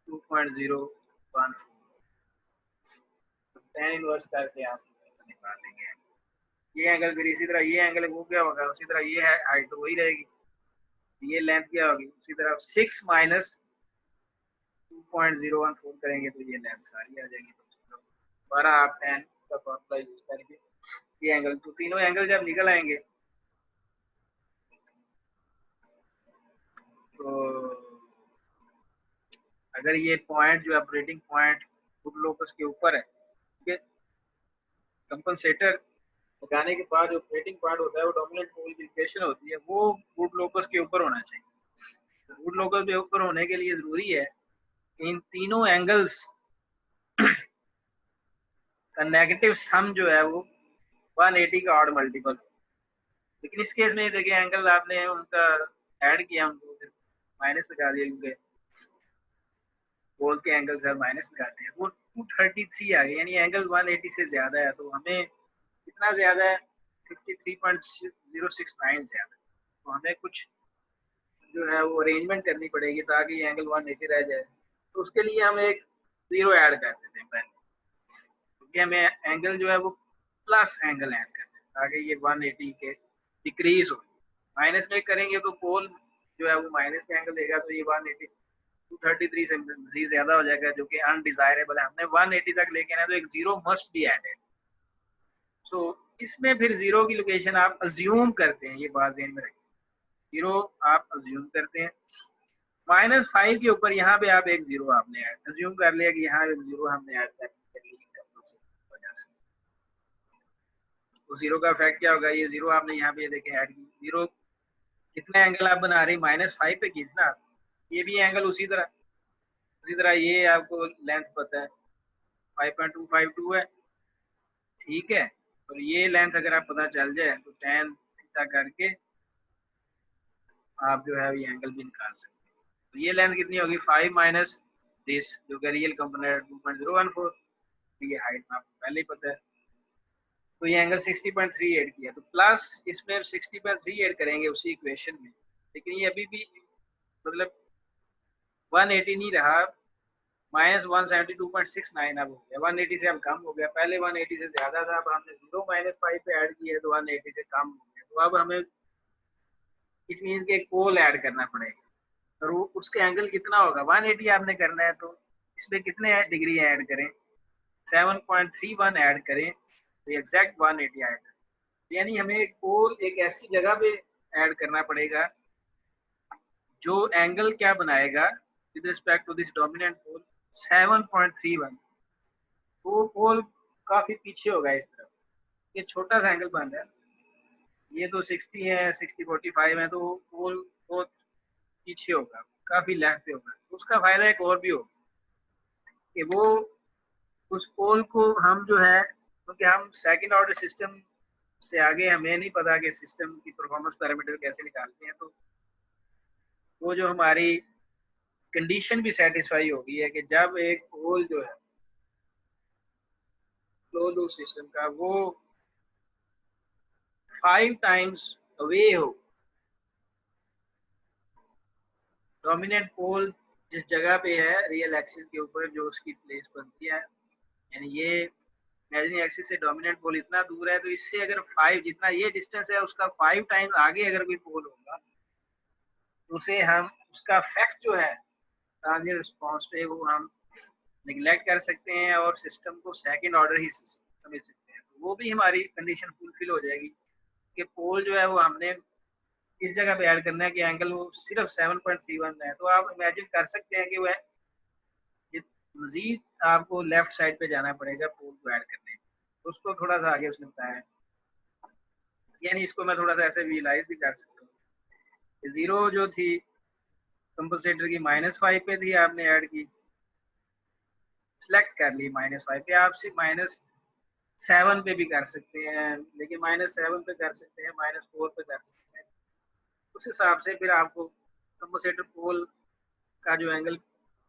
2.014, tan inverse करके आप निकाल लेंगे। ये एंगल फिर इसी तरह, ये एंगल वो क्या होगा, उसी तरह ये है हाइट तो वही रहेगी, ये लेंथ क्या होगी उसी तरह 6 माइनस 2.014 करेंगे तो ये लेंथ सारी आ जाएगी। तो दोबारा आप tan का फॉर्मूला यूज करके ये एंगल, तो तीनों एंगल जब निकल आएंगे तो अगर ये पॉइंट जो ऑपरेटिंग पॉइंट गुड लोकस के ऊपर है, ठीक है, कंपनसेटर लगाने के बाद जो ऑपरेटिंग पॉइंट होता है वो डोमिनेंट पोल की इक्वेशन होती है, वो गुड लोकस के ऊपर होना चाहिए। गुड लोकस के ऊपर होने के लिए जरूरी है कि इन तीनों एंगल्स का नेगेटिव सम जो है वो 180 का ऑड मल्टीपल। लेकिन इस केस में देखिए एंगल आपने उनका ऐड किया, उनको फिर माइनस लगा दिया, क्योंकि बोल के एंगल जब माइनस लगाते हैं वो 233 आ गया, यानी एंगल 180 से ज्यादा है, तो हमें कितना ज्यादा है 53.069 ज्यादा, तो हमें कुछ जो है वो अरेंजमेंट करनी पड़ेगी ताकि ये एंगल 180 रह जाए। तो उसके लिए हम एक जीरो ऐड कर देते हैं पहले, क्योंकि हमें एंगल जो है वो प्लस एंगल ऐड करते हैं ताकि ये 180 के डिक्रीज हो। माइनस में करेंगे तो पोल जो है वो माइनस का एंगल देगा, तो ये 180 233 से ज्यादा हो जाएगा, जो कि अनडिजायरेबल है। हमने 180 तक लेके आना, तो एक जीरो मस्ट बी एडेड। सो इसमें फिर जीरो की लोकेशन आप अज्यूम करते हैं, ये बात ध्यान में रखिए, जीरो आप अज्यूम करते हैं। -5 के ऊपर यहाँ पे आप एक जीरो आपने ऐड अज्यूम कर लिया कि यहाँ एक जीरो हमने ऐड कर लिया, तो जीरो का इफेक्ट क्या होगा, ये जीरो आपने यहाँ पे देखे ऐड की, जीरो कितना एंगल आप बना रहे हैं -5 पे कितना, ये भी एंगल उसी तरह ये आपको लेंथ पता है 5.252 है, ठीक है, और ये लेंथ अगर आप पता चल जाए तो tan थीटा करके आप जो है ये एंगल भी निकाल सकते हैं। तो ये लेंथ कितनी होगी 5 माइनस दिस जो कि रियल कंपोनेंट 2.014, ये हाइट में आपको पहले ही पता है, तो ये एंगल 60.38 किया, तो प्लस इसमें 60.38 करेंगे उसी इक्वेशन में, लेकिन ये अभी भी मतलब 180 नहीं रहा, -172.69 अब हो गया, 180 से अब कम हो गया, पहले 180 से ज्यादा था, अब हमने जीरो -5 पे ऐड किया है तो 180 से कम हो गया, तो अब हमें इट मीन के पोल ऐड करना पड़ेगा, और वो उसके एंगल कितना होगा 180 आपने करना है, तो इसमें कितने डिग्री ऐड करें 7.31 ऐड करें तो एग्जैक्ट 180 आएगा, यानी हमें एक पोल एक ऐसी जगह पे ऐड करना पड़ेगा जो एंगल क्या बनाएगा with respect to this dominant pole 7.31, वो पोल काफी पीछे होगा इस तरफ, ये छोटा सा एंगल बन रहा है, ये तो 60 है 60-45 है, तो पोल बहुत पीछे होगा, काफी लेफ्ट पे होगा, उसका फायदा एक और भी होगा कि वो उस पोल को हम जो है, क्योंकि हम सेकंड ऑर्डर सिस्टम से आगे हमें नहीं पता कि सिस्टम की परफॉर्मेंस पैरामीटर कैसे निकालते हैं, तो वो जो हमारी कंडीशन भी सेटिस्फाई होगी है कि जब एक पोल जो है क्लोज लूप सिस्टम का वो 5 टाइम्स अवे हो डोमिनेंट पोल जिस जगह पे है रियल एक्सिस के ऊपर जो उसकी प्लेस बनती है, यानी ये इमेजिनरी एक्सिस से डोमिनेंट पोल इतना दूर है, तो इससे अगर 5 जितना ये डिस्टेंस है उसका 5 टाइम्स आगे अगर कोई पोल होगा तो उसे हम उसका फैक्ट जो है ट्रांजिएंट रिस्पॉन्स पे वो हम निगलेक्ट कर सकते हैं और सिस्टम को सेकंड ऑर्डर ही समझ सकते हैं, तो वो भी हमारी कंडीशन फुलफिल हो जाएगी कि पोल जो है वो हमने इस जगह पे ऐड करना है कि एंगल वो सिर्फ 7.31 है, तो आप इमेजिन कर सकते हैं कि वह मजीद आपको लेफ्ट साइड पे जाना पड़ेगा पोल को ऐड करने, तो उसको थोड़ा सा आगे उसने बताया, यानी इसको मैं थोड़ा सा ऐसे विजुलाइज भी कर सकता हूँ, जीरो जो थी कंपनसेटर की -5 पे थी, आपने ऐड की, सिलेक्ट कर ली -5 पे, आप सिर्फ 7 पे भी कर सकते हैं, लेकिन -7 पे कर सकते हैं, -4 पे कर सकते हैं। उस हिसाब से फिर आपको कंपनसेटर पोल का जो एंगल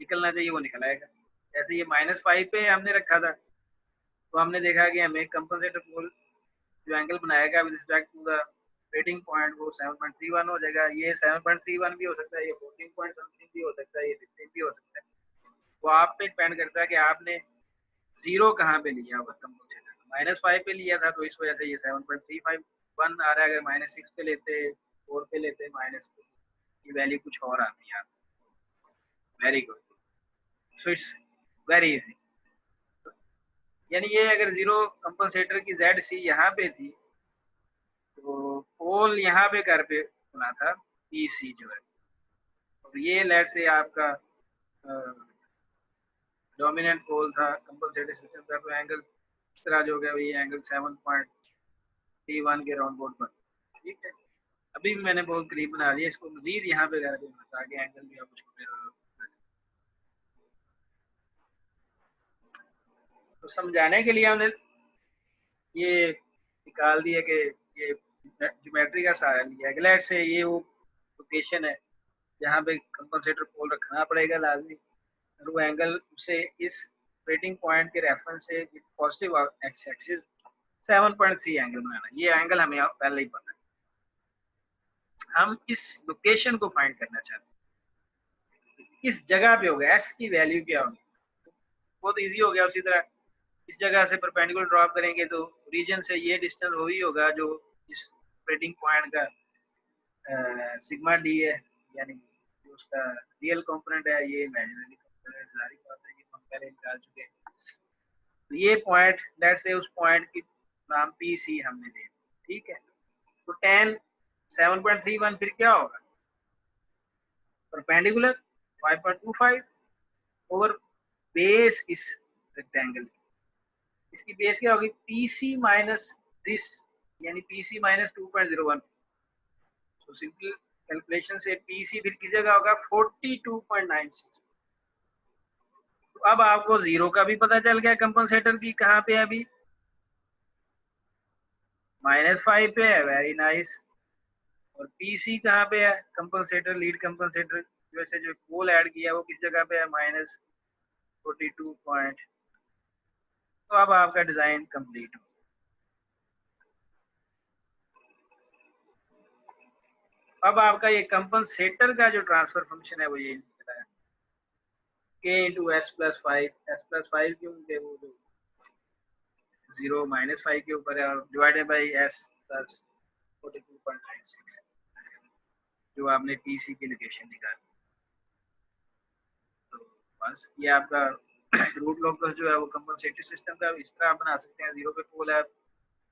निकलना चाहिए वो निकल आएगा। जैसे ये -5 पे हमने रखा था, तो हमने देखा कि हमें कंपनसेटर पोल जो एंगल बनाएगा with respect to the rating point वो 7.31 हो जाएगा। ये 7.31 भी हो सकता है, ये 14 पॉइंट समथिंग भी हो सकता है, ये 15 भी हो सकता है। वो आप पे डिपेंड करता है कि आपने जीरो कहाँ पे लिया हुआ कंपनसेटर। -5 पे लिया था तो इस वजह से ये 7.351 आ रहा है। अगर -6 पे लेते, 4 पे लेते, माइनस की वैल्यू कुछ और आती है। Very good, so it's very easy. यानी ये अगर जीरो कंपनसेटर की जेड सी यहाँ पे थी तो पोल यहाँ पे घर पे बना था पी सी जो है, और ये लेट से आपका डोमिनेंट पोल था कंपनसेटर सिस्टम का, तो एंगल इस तरह जो गया ये एंगल 7.31 के राउंड बोर्ड पर। ठीक है, अभी भी मैंने बहुत करीब बना दिया, इसको मजीद यहाँ पे करके ताकि एंगल भी आपको छोटे। तो समझाने के लिए हमने ये निकाल दिया कि ये ज्योमेट्री का सहारा लिया है। ग्लैड से ये वो लोकेशन है जहाँ पे कंपनसेटर पोल रखना पड़ेगा लाजमी, और वो एंगल उसे इस रेटिंग पॉइंट के रेफरेंस से पॉजिटिव एक्स एक्सिस 7.3 एंगल बनाना। ये एंगल हमें पहले ही पता है, हम इस लोकेशन को फाइंड करना चाहते हैं, किस जगह पे होगा, एस की वैल्यू क्या होगी। बहुत इजी हो गया। उसी तरह इस जगह से परपेंडिकुलर ड्रॉप करेंगे तो रीजन से ये डिस्टेंस वही होगा जो इस ऑपरेटिंग पॉइंट का सिग्मा डी है, यानी जो उसका रियल कंपोनेंट है, ये इमेजिनरी कंपोनेंट सारी बात है, ये हम पहले निकाल चुके हैं। तो ये पॉइंट लेट से उस पॉइंट की नाम पी सी हमने दे, ठीक है। तो tan 7.31 फिर क्या होगा, परपेंडिकुलर 5.25 ओवर बेस इस रेक्टेंगल। इसकी बेस क्या होगी, पी सी माइनस दिस, यानी पी सी माइनस 2.01। तो सिंपल कैलकुलेशन से पी सी फिर किस जगह होगा, 42.96। तो अब आपको जीरो का भी पता चल गया कंपनसेटर की कहाँ पे है, अभी -5 पे है, वेरी नाइस। और पी सी कहाँ पे है, कंपनसेटर लीड कंपनसेटर वैसे जो पोल ऐड किया वो किस जगह पे है, -42 पॉइंट। तो अब आपका डिजाइन कंप्लीट हो। अब आपका ये कंपनसेटर का जो ट्रांसफर फंक्शन है वो ये है k इंटू एस प्लस 5 क्योंकि वो जो 0 -5 के ऊपर है, और डिवाइडेड बाई एस प्लस 42.96 जो आपने पीसी की लोकेशन निकाली। तो बस ये आपका रूट लोकस जो है वो कंपनसेटर सिस्टम का इस तरह आप बना सकते हैं। 0 पे पोल है,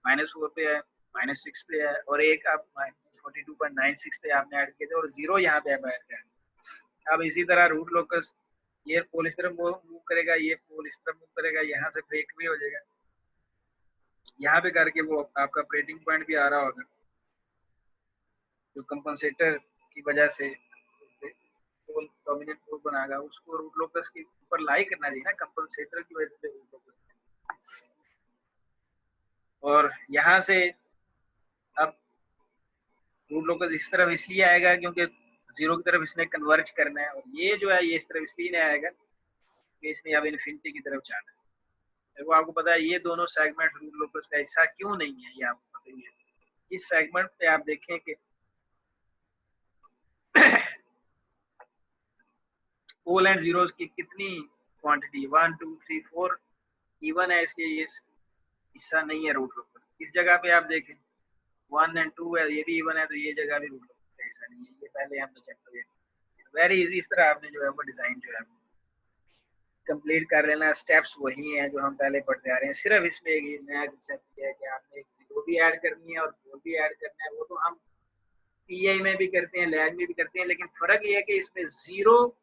-4 पे है, -6 पे है, और एक आप -42.96 पे आपने ऐड किया था, और 0 यहाँ पे आप ऐड करेंगे। अब इसी तरह रूट लोकस ये पोल इस तरफ मूव करेगा, ये पोल इस तरफ मूव करेगा, यहाँ से ब्रेक भी हो जाएगा, यहाँ पे करके वो आपका ऑपरेटिंग पॉइंट भी आ रहा होगा जो कंपनसेटर की वजह से पोल डोमिनेंट पोल बनाएगा, उसको रूट लोकस के ऊपर लाई करना चाहिए ना, कंपनसेटर की वजह से रूट लोकस। और यहाँ से अब रूट लोकस इस तरफ इसलिए आएगा क्योंकि जीरो की तरफ इसने कन्वर्ज करना है, और ये जो है ये इस तरफ इसलिए नहीं आएगा कि इसने अब इन्फिनिटी की तरफ जाना है। वो आपको पता है ये दोनों सेगमेंट रूट लोकस का हिस्सा क्यों नहीं है, ये आपको पता ही है। इस सेगमेंट पे आप देखें कि पोल एंड जीरोस की कितनी क्वांटिटी, 1 2 3 4 इवन है, इसलिए ये हिस्सा नहीं है रूट लोकस। इस जगह पे आप देखें 1 एंड 2 है, ये भी इवन है, तो ये जगह भी रूट लोकस का हिस्सा नहीं है। ये पहले हम चेक करें, वेरी इजी। इस तरह आपने जो है वो डिजाइन जो है कंप्लीट कर लेना। स्टेप्स वही हैं जो हम पहले पढ़ते आ रहे हैं, सिर्फ इसमें एक नया कंसेप्ट है कि आपने एक जीरो भी ऐड करनी है और पोल भी ऐड करना है। वो तो हम पीआई में भी करते हैं, लैग में भी करते हैं, लेकिन फर्क ये है कि इसमें जीरो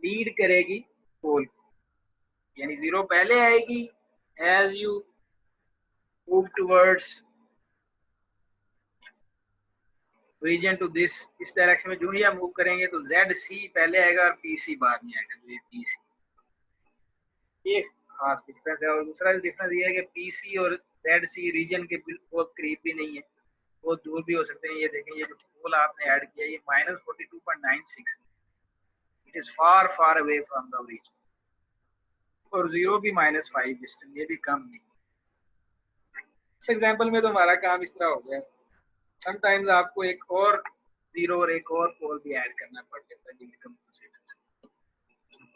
लीड करेगी पोल, यानी जीरो पहले आएगी as you move towards region to this, इस डायरेक्शन में जो ही आप मूव करेंगे तो जेड सी पहले आएगा और पी सी बाद में आएगा। ये पी सी, ये खास डिफरेंस है। और दूसरा डिफरेंस ये है कि पीसी और रेड सी रीजन के बहुत करीब भी नहीं है, बहुत दूर भी हो सकते हैं। ये देखें, ये जो पोल आपने ऐड किया ये -42.96, it is far far away from the region. और जीरो भी -5 डिस्टेंस, ये भी कम नहीं। इस एग्जांपल में तो हमारा काम इस तरह हो गया, समटाइम्स आपको एक और जीरो और एक और पोल भी ऐड करना पड़ जाता है कंपनसेटर,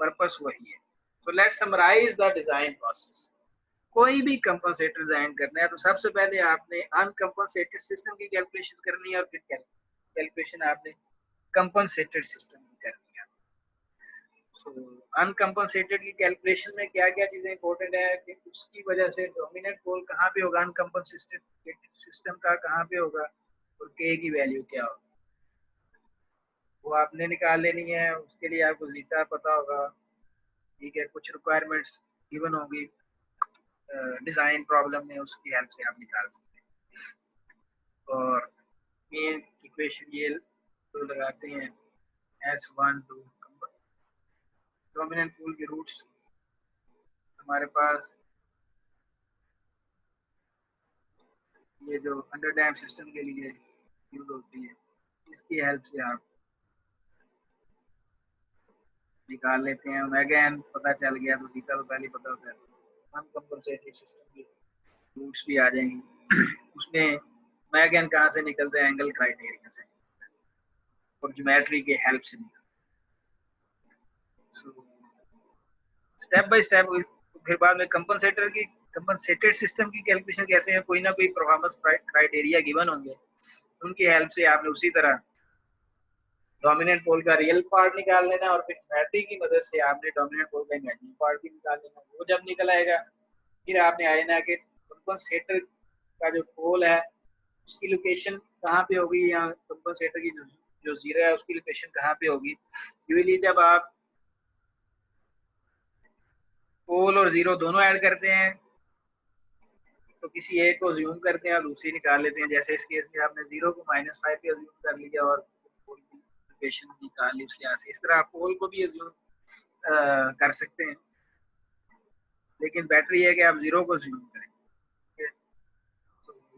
पर्पस वही है। तो let's summarise the design process. कोई भी कंपनसेटर डिजाइन करना है तो सबसे पहले आपने अनकंपनसेटेड सिस्टम की कैलकुलेशन करनी है, और फिर कैलकुलेशन आपने कंपनसेटेड सिस्टम की करनी है। अनकंपनसेटेड की कैलकुलेशन में क्या क्या चीजें इंपॉर्टेंट है कि उसकी वजह से डोमिनेंट पोल कहाँ पे होगा, अनकंपनसेटेड सिस्टम का कहाँ पे होगा, और के की वैल्यू क्या होगी वो आपने निकाल लेनी है। उसके लिए आपको जीटा पता होगा, ठीक है, कुछ रिक्वायरमेंट्स गिवन होगी डिजाइन प्रॉब्लम में, उसकी हेल्प से आप निकाल सकते हैं। और मेन इक्वेशन ये तो लगाते हैं S12 डोमिनेंट पोल के रूट्स हमारे पास ये जो अंडर डैम सिस्टम के लिए यूज होती है, इसकी हेल्प से आप निकाल लेते हैं। अगेन पता चल गया तो जीता तो पहले पता होता है, अनकंपनसेटेड सिस्टम की रूट्स भी आ जाएंगी। उसमें मैगन कहाँ से निकलते हैं, एंगल क्राइटेरिया से और ज्योमेट्री के हेल्प से निकलते हैं। Step by step. फिर बाद में कंपनसेटर की कंपनसेटेड सिस्टम की कैलकुलेशन कैसे है, कोई ना कोई परफॉर्मेंस क्राइटेरिया गिवन होंगे, उनकी हेल्प से आपने उसी तरह डोमिनेंट पोल का रियल पार्ट निकाल लेना, और फिर ज्योमेट्री की मदद से आपने डोमिनेंट पोल का इमेजिनरी पार्ट भी निकाल लेना। वो जब निकल आएगा फिर आपने आए ना कि कंपनसेटर का जो पोल है उसकी लोकेशन कहाँ पे होगी, या कंपनसेटर की जो जीरो है उसकी लोकेशन कहाँ पे होगी। यूजली जब आप पोल और जीरो दोनों ऐड करते हैं तो किसी एक को ज्यूम करते हैं और दूसरी निकाल लेते हैं। जैसे इस केस में आपने जीरो को -5 पे ज्यूम कर लिया और पोल की लोकेशन निकाल ली उस लिहाज से। इस तरह आप पोल को भी ज्यूम कर सकते हैं, लेकिन बेटर ये है कि आप जीरो को ज्यूम करें।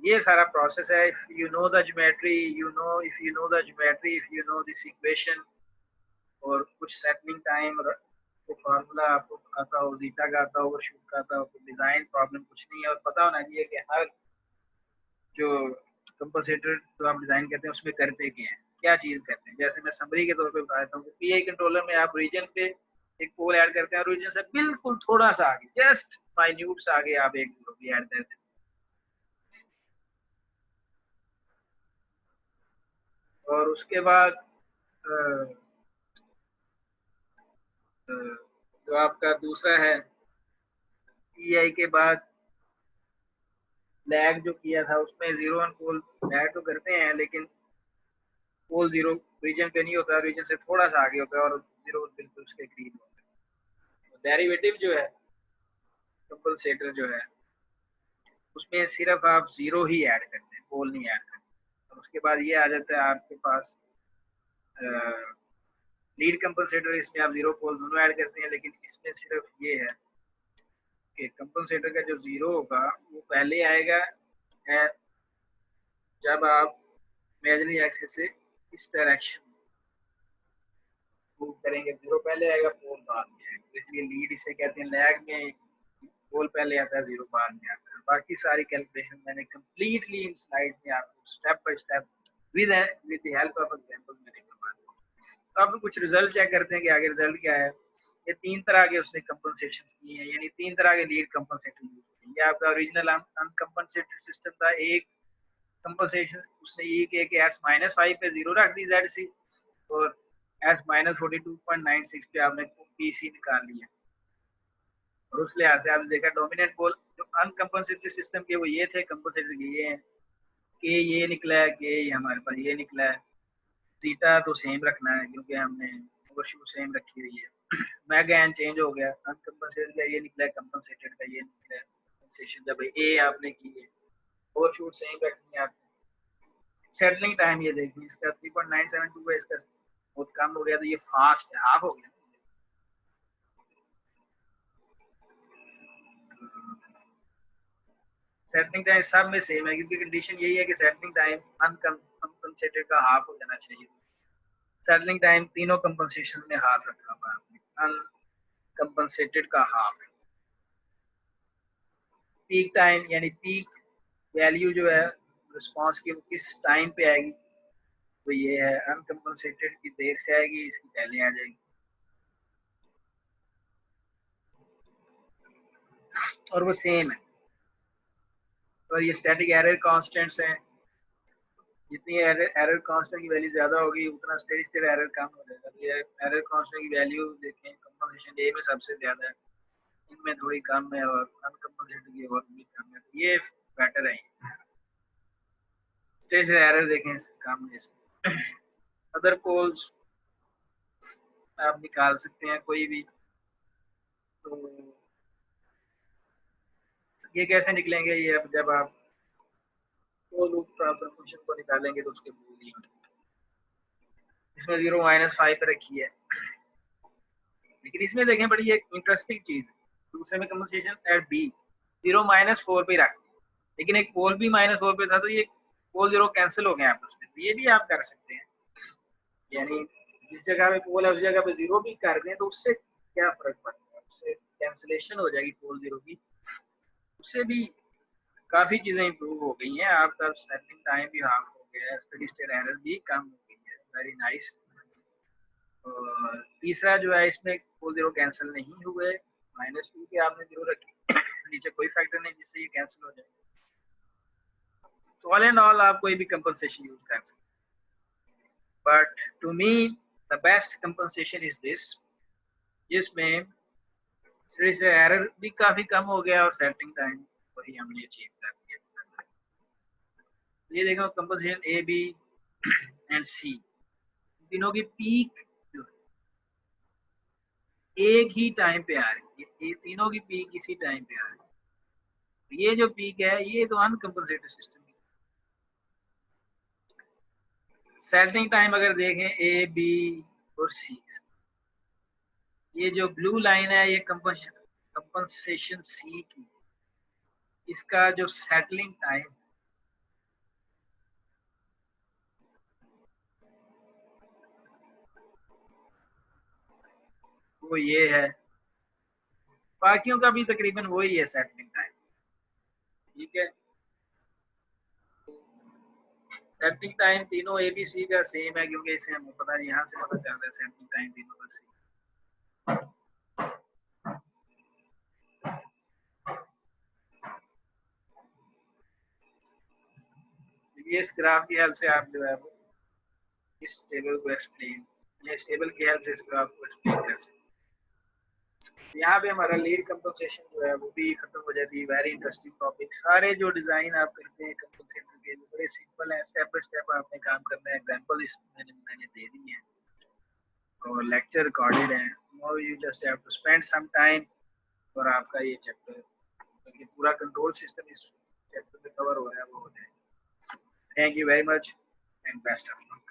ये सारा प्रोसेस है। If you know the geometry, if you know the geometry, if you know this equation, और कुछ सेटलिंग टाइम तो फार्मूला आपको आता हो, जीटा का आता हो, ओवरशूट का आता हो, तो डिजाइन प्रॉब्लम कुछ नहीं है। और पता होना चाहिए कि हर जो कंपनसेटर जो आप डिजाइन करते हैं उसमें करते क्या है, क्या चीज करते हैं। जैसे मैं समरी के तौर पे बता देता हूँ, पीआई कंट्रोलर में आप रीजन पे एक पोल ऐड करते हैं, और रीजन से बिल्कुल थोड़ा सा आगे, जस्ट माइन्यूट सा आगे आप एक भी ऐड करते हैं। और उसके बाद जो आपका दूसरा है, पीआई के बाद लैग जो किया था उसमें जीरो वन पोल ऐड तो करते हैं, लेकिन पोल जीरो रीजन पे नहीं होता, रीजन से थोड़ा सा आगे होता है, और जीरो बिल्कुल उसके करीब होता है। डेरिवेटिव जो है कंपनसेटर जो है उसमें सिर्फ आप जीरो ही ऐड करते हैं, पोल नहीं ऐड करते। और उसके बाद ये आ जाता है आपके पास लीड कंपनसेटर, इसमें आप जीरो पोल दोनों ऐड करते हैं, लेकिन इसमें सिर्फ ये है कि कंपनसेटर का जो जीरो होगा वो पहले आएगा जब आप इमेजिनरी एक्सिस से इस डायरेक्शन मूव करेंगे, जीरो पहले आएगा, पोल बाद में आएगा। तो इसलिए लीड इसे कहते हैं। लैग में पोल पहले आता है, जीरो बाद में आता है। बाकी सारी कैलकुलेशन मैंने कंप्लीटली इन स्लाइड में आपको step by step with the help of example मैंने करवा दिया। तो अब कुछ रिजल्ट चेक करते हैं कि आगे रिजल्ट क्या है। ये तीन तरह के उसने कंपनसेशन किए हैं, यानी तीन तरह के लीड कंपनसेटर यूज किए। ये आपका ओरिजिनल अनकंपनसेटेड सिस्टम था। एक कंपनसेशन उसने ये किया कि S-5 पे जीरो रख दी जेड सी, और S-42.96 पे आपने पीसी निकाल लिया। और उस लिहाज से आपने देखा डोमिनेंट पोल जो अनकंपनसेटेड सिस्टम के वो ये थे, कंपनसेटेड के ये हैं कि ये निकला है, कि हमारे पास ये निकला है। जीटा तो सेम रखना है क्योंकि हमने ओवरशूट सेम रखी हुई है। मैगन चेंज हो गया, अनकंपनसेटेड का ये निकला है, कंपनसेटेड का ये निकला है। कंपनसेशन जब ए आपने की है, ओवरशूट सेम रखनी है आपने। सेटलिंग टाइम ये देखिए, इसका 3.972 है, इसका बहुत कम हो गया, तो ये फास्ट है, हाफ हो गया। सेटलिंग टाइम सब में सेम है, क्योंकि कंडीशन यही है कि सेटलिंग टाइम अनकंपनसेटेड का हाफ हो जाना चाहिए। सेटलिंग टाइम तीनों कंपनसेशन में हाफ रखा हुआ है आपने, अनकंपनसेटेड का हाफ। पीक टाइम यानी पीक वैल्यू जो है रिस्पांस की, वो किस टाइम पे आएगी, तो ये है अनकंपनसेटेड की देर से आएगी, इसकी पहले आ जाएगी। और वो सेम है। और ये स्टैटिक एरर कांस्टेंट्स हैं, जितनी एरर कांस्टेंट की वैल्यू ज्यादा होगी उतना स्टेडी स्टेट एरर कम हो जाएगा। तो ये एरर कांस्टेंट की वैल्यू देखें, कंपनसेशन ए में सबसे ज्यादा है, इनमें थोड़ी कम है, और अनकंपनसेटेड की और भी कम है, तो ये बेटर है। स्टेज एरर देखें कम है इसमें। अदर पोल्स आप निकाल सकते हैं कोई भी। तो ये कैसे निकलेंगे, ये अब जब आप पोल लूप ट्रांसफर फंक्शन को निकालेंगे तो उसके पोल ही होंगे। इसमें 0-5 पे रखी है, लेकिन इसमें देखें बड़ी एक इंटरेस्टिंग चीज, दूसरे में कंपनसेशन एट बी 0-4 पे रख, लेकिन एक पोल भी -4 पे था, तो ये पोल 0 कैंसिल हो गए आपस में। तो ये भी आप कर सकते हैं, यानी जिस जगह पे पोल है उस जगह पे 0 भी कर दें तो उससे क्या फर्क पड़ता है, उससे कैंसिलेशन हो जाएगी पोल 0 की, उससे भी काफी चीजें इंप्रूव हो गई हैं। आपका सेटलिंग टाइम भी हाफ हो गया है, स्टेडी स्टेट एरर भी कम हो गई है। Very nice. और तीसरा जो है, इसमें पोल 0 कैंसिल नहीं हुए, -2 के आपने 0 रखी, नीचे कोई फैक्टर नहीं जिससे ये कैंसिल हो जाए। तो ऑल एंड ऑल आप कोई भी कंपनसेशन यूज कर सकते हैं, but to me the best compensation is this, जिसमें एरर भी काफी कम हो गया और सेटिंग टाइम वही हमने अचीव कर दिया। ये देखो कंपनसेशन ए बी एंड सी तीनों की पीक जो एक ही टाइम पे आ रही है, ये तीनों की पीक इसी टाइम पे आ रही है। ये जो पीक है ये तो अनकंपनसेटेड सिस्टम की। सेटिंग टाइम अगर देखें ए बी और सी, ये जो ब्लू लाइन है ये कंपनसेशन सी की, इसका जो सेटलिंग टाइम वो ये है, बाकियों का भी तकरीबन वही है सेटलिंग टाइम। ठीक है, सेटिंग टाइम तीनों ए बी सी का सेम है, क्योंकि इसे हमें पता है, यहाँ से पता चलता है सेटिंग टाइम तीनों का सेम। ये इस ग्राफ की हेल्प से आप जो है वो इस टेबल को एक्सप्लेन, या इस टेबल की हेल्प से इस ग्राफ को एक्सप्लेन कर सकते हैं। यहाँ पे हमारा लीड कंपनसेशन जो है वो भी खत्म हो जाती है। Very interesting topic. सारे जो डिजाइन आप करते हैं कंपनसेटर के बड़े सिंपल है, स्टेप बाय स्टेप आपने काम करना है। एग्जांपल इस मैंने दे दी है और लेक्चर रिकॉर्डेड है। Now you just have to spend some time और आपका ये चैप्टर, क्योंकि पूरा कंट्रोल सिस्टम इस चैप्टर में कवर हो रहा है, वो हो जाए। Thank you very much and best of luck.